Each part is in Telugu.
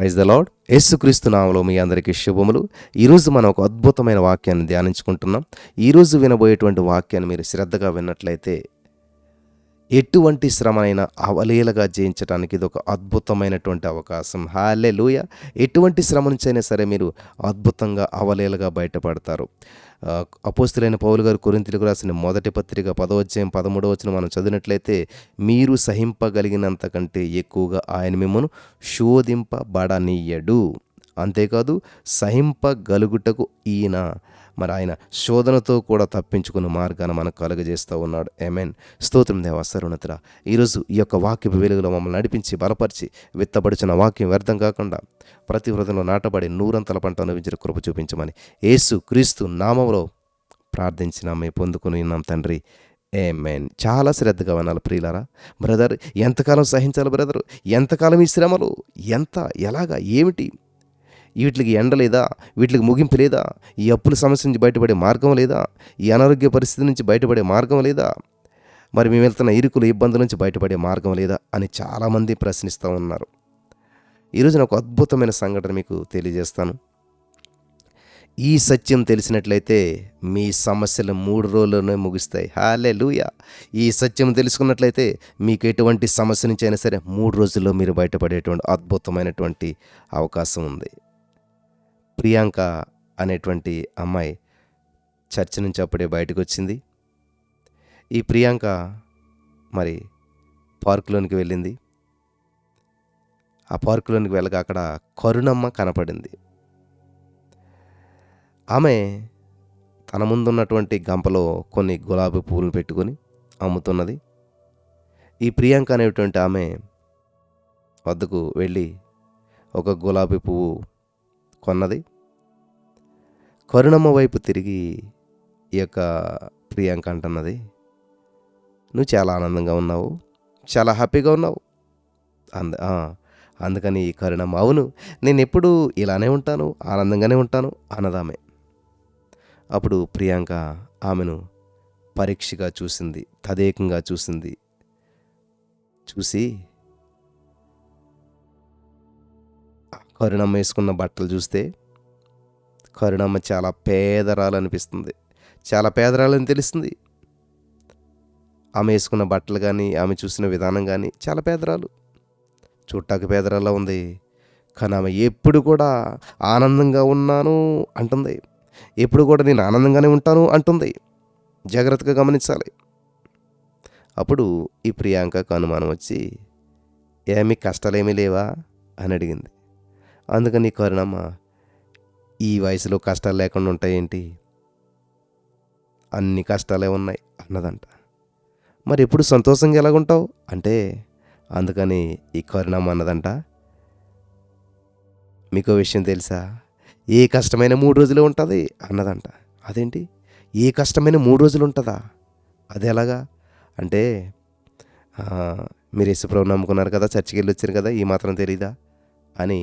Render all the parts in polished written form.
Praise the lord. యేసుక్రీస్తు నామములో మీ అందరికీ శుభములు. ఈరోజు మనం ఒక అద్భుతమైన వాక్యాన్ని ధ్యానించుకుంటున్నాం. ఈరోజు వినబోయేటువంటి వాక్యాన్ని మీరు శ్రద్ధగా విన్నట్లయితే ఎటువంటి శ్రమనైనా అవలీలగా జయించడానికి ఇది ఒక అద్భుతమైనటువంటి అవకాశం. హల్లెలూయా. ఎటువంటి శ్రమ నుంచైనా సరే మీరు అద్భుతంగా అవలీలగా బయటపడతారు. అపోస్తులైన పౌలు గారు కొరింథీయులకు రాసిన మొదటి పత్రిక 10వ అధ్యాయం 13వ వచనం మనం చదివినట్లయితే, మీరు సహింపగలిగినంత కంటే ఎక్కువగా ఆయన మిమ్మను శోధింపబడనీయడు. అంతేకాదు సహింపగలుగుటకు ఈయన ఆయన శోధనతో కూడా తప్పించుకున్న మార్గాన్ని మనకు కలుగజేస్తూ ఉన్నాడు. ఆమేన్. స్తోత్రం దేవా సర్వోన్నతుడా. ఈరోజు ఈ యొక్క వాక్యపు వెలుగులో మమ్మల్ని నడిపించి బలపరిచి విత్తబడిచిన వాక్యం వ్యర్థం కాకుండా ప్రతి హృదయంలో నాటబడి నూరంతల పంట అనుభవించిన కృప చూపించమని యేసు క్రీస్తు నామములో ప్రార్థించినామే పొందుకుని ఉన్నాం తండ్రి. ఆమేన్. చాలా శ్రద్ధగా వినాలి ప్రియులారా. బ్రదర్, ఎంతకాలం సహించాలి బ్రదర్? ఎంతకాలం ఈ శ్రమలు? ఎలాగా, ఏమిటి? వీటికి ఎండ లేదా? వీటికి ముగింపు లేదా? ఈ అప్పుల సమస్య నుంచి బయటపడే మార్గం లేదా? ఈ అనారోగ్య పరిస్థితి నుంచి బయటపడే మార్గం లేదా? మరి మేము వెళ్తున్న ఇరుకులు ఇబ్బందుల నుంచి బయటపడే మార్గం లేదా అని చాలామంది ప్రశ్నిస్తూ ఉన్నారు. ఈరోజు నాకు అద్భుతమైన సంఘటన మీకు తెలియజేస్తాను. ఈ సత్యం తెలిసినట్లయితే మీ సమస్యలు 3 రోజుల్లోనే ముగుస్తాయి. హల్లెలూయా. ఈ సత్యం తెలుసుకున్నట్లయితే మీకు ఎటువంటి సమస్య నుంచి అయినా సరే 3 రోజుల్లో మీరు బయటపడేటువంటి అద్భుతమైనటువంటి అవకాశం ఉంది. ప్రియాంక అనేటువంటి అమ్మాయి చర్చ్ నుంచి అప్పుడే బయటకు వచ్చింది. ఈ ప్రియాంక మరి పార్కులోనికి వెళ్ళింది. ఆ పార్కులోనికి వెళ్ళగా అక్కడ కరుణమ్మ కనపడింది. ఆమె తన ముందున్నటువంటి గంపలో కొన్ని గులాబీ పువ్వులు పెట్టుకొని అమ్ముతున్నది. ఈ ప్రియాంక అనేటువంటి ఆమె వద్దకు వెళ్ళి ఒక గులాబీ పువ్వు కొన్నది. కరుణమ్మ వైపు తిరిగి ఈ యొక్క ప్రియాంక అంటున్నది, నువ్వు చాలా ఆనందంగా ఉన్నావు, చాలా హ్యాపీగా ఉన్నావు. అందుకని కరుణమ్మ, అవును, నేను ఎప్పుడు ఇలానే ఉంటాను, ఆనందంగానే ఉంటాను అన్నదామె. అప్పుడు ప్రియాంక ఆమెను పరీక్షగా చూసింది, తదేకంగా చూసింది. చూసి కరుణమ్మ వేసుకున్న బట్టలు చూస్తే కరుణమ్మ చాలా పేదరాలు అనిపిస్తుంది. చాలా పేదరాలని తెలుస్తుంది. ఆమె వేసుకున్న బట్టలు కానీ ఆమె చూసిన విధానం కానీ చాలా పేదరాలు, చూట్టాకి పేదరాలా ఉంది. కానీ ఆమె ఎప్పుడు కూడా ఆనందంగా ఉన్నాను అంటుంది. ఎప్పుడు కూడా నేను ఆనందంగానే ఉంటాను అంటుంది. జాగ్రత్తగా గమనించాలి. అప్పుడు ఈ ప్రియాంకకు అనుమానం వచ్చి, ఏమీ కష్టాలేమీ లేవా అని అడిగింది. అందుకని కరుణమ్మ, ఈ వయసులో కష్టాలు లేకుండా ఉంటాయేంటి, అన్ని కష్టాలే ఉన్నాయి అన్నదంట. మరి ఎప్పుడు సంతోషంగా ఎలాగుంటావు అంటే, అందుకని ఈ కరుణమ్మ అన్నదంట, మీకో విషయం తెలుసా, ఏ కష్టమైన 3 రోజులు ఉంటుంది అన్నదంట. అదేంటి, ఏ కష్టమైన 3 రోజులు ఉంటుందా? అది ఎలాగా అంటే, మీరు యేసుప్రభువుని నమ్ముకున్నారు కదా, చర్చికి వెళ్ళి వచ్చారు కదా, ఈ మాత్రం తెలీదా అని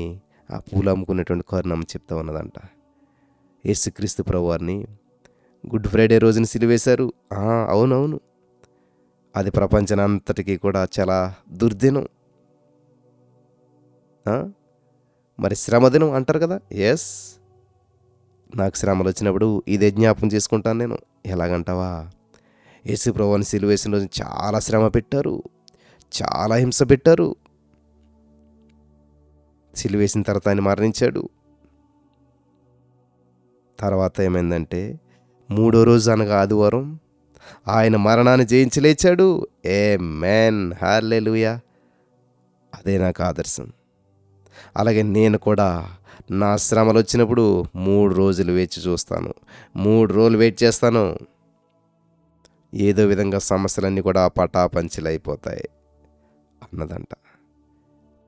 ఆ పూలు అమ్ముకునేటువంటి కరుణమ్మ చెప్తా ఉన్నదంట. యేసుక్రీస్తు ప్రభువారిని గుడ్ ఫ్రైడే రోజున సిలువేశారు. అవునవును, అది ప్రపంచనంతటికీ కూడా చాలా దుర్దినం. మరి శ్రమదినం అంటారు కదా. ఎస్, నాకు శ్రమలు వచ్చినప్పుడు ఇదే జ్ఞాపకం చేసుకుంటాను నేను. ఎలాగంటావా, యేసు ప్రభువారిని సిలువేసిన రోజు చాలా శ్రమ పెట్టారు, చాలా హింస పెట్టారు. సిలువేసిన తర్వాత ఆయన మరణించాడు. తర్వాత ఏమైందంటే 3వ రోజు అనగా ఆదివారం ఆయన మరణాన్ని జయించి లేచాడు. ఆమేన్. హల్లెలూయా. అదే నాకు ఆదర్శం. అలాగే నేను కూడా నా శ్రమలు వచ్చినప్పుడు 3 రోజులు వేచి చూస్తాను, 3 రోజులు వెయిట్ చేస్తాను. ఏదో విధంగా సమస్యలన్నీ కూడా పటాపంచలైపోతాయి అన్నదంట.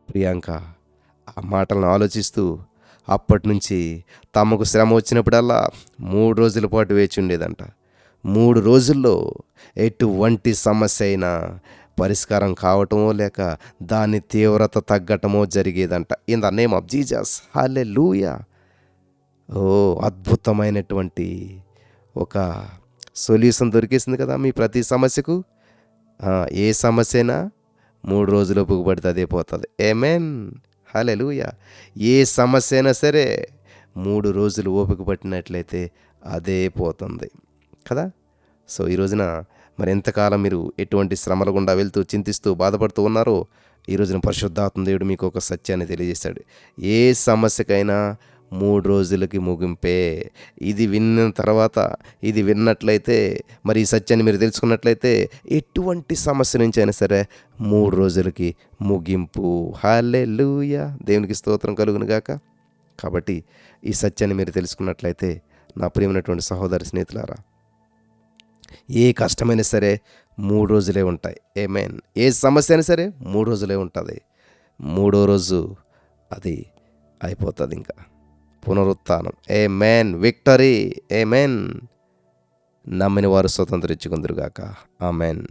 ప్రియాంక ఆ మాటలను ఆలోచిస్తూ అప్పటి నుంచి తమకు శ్రమ వచ్చినప్పుడల్లా 3 రోజుల పాటు వేచి ఉండేదంట. 3 రోజుల్లో ఎటువంటి సమస్య అయినా పరిష్కారం కావటమో లేక దాని తీవ్రత తగ్గటమో జరిగేదంట. In the name of Jesus. Hallelujah. అద్భుతమైనటువంటి ఒక సొల్యూషన్ దొరికేసింది కదా మీ ప్రతి సమస్యకు. ఏ సమస్య అయినా 3 రోజులు పుగుపడితే అదే పోతుంది. ఆమేన్. హల్లెలూయా. ఏ సమస్య అయినా సరే 3 రోజులు ఓపిక పట్టినట్లయితే అదే పోతుంది కదా. సో ఈ రోజున మరి ఎంతకాలం మీరు ఎటువంటి శ్రమల గుండా వెళ్తూ చింతిస్తూ బాధపడుతూ ఉన్నారో ఈ రోజున పరిశుద్ధాత్మ దేవుడు మీకు ఒక సత్యాన్ని తెలియజేశాడు. ఏ సమస్యకైనా 3 రోజులకి ముగింపే. ఇది విన్న తర్వాత ఇది విన్నట్లయితే మరి ఈ సత్యాన్ని మీరు తెలుసుకున్నట్లయితే ఎటువంటి సమస్య నుంచి అయినా సరే 3 రోజులకి ముగింపు. హల్లెలూయా. దేవునికి స్తోత్రం కలుగును గాక. కాబట్టి ఈ సత్యాన్ని మీరు తెలుసుకున్నట్లయితే నా ప్రియమైనటువంటి సహోదరి స్నేహితులారా, ఏ కష్టమైనా సరే 3 రోజులే ఉంటాయి. ఆమేన్. ఏ సమస్య అయినా సరే 3 రోజులే ఉంటుంది. 3వ రోజు అది అయిపోతుంది. ఇంకా పునరుత్థానం. ఆమేన్. విక్టరీ. ఆమేన్. నమ్మిన వారు స్వతంత్రించుకుందురుగాక. ఆమేన్.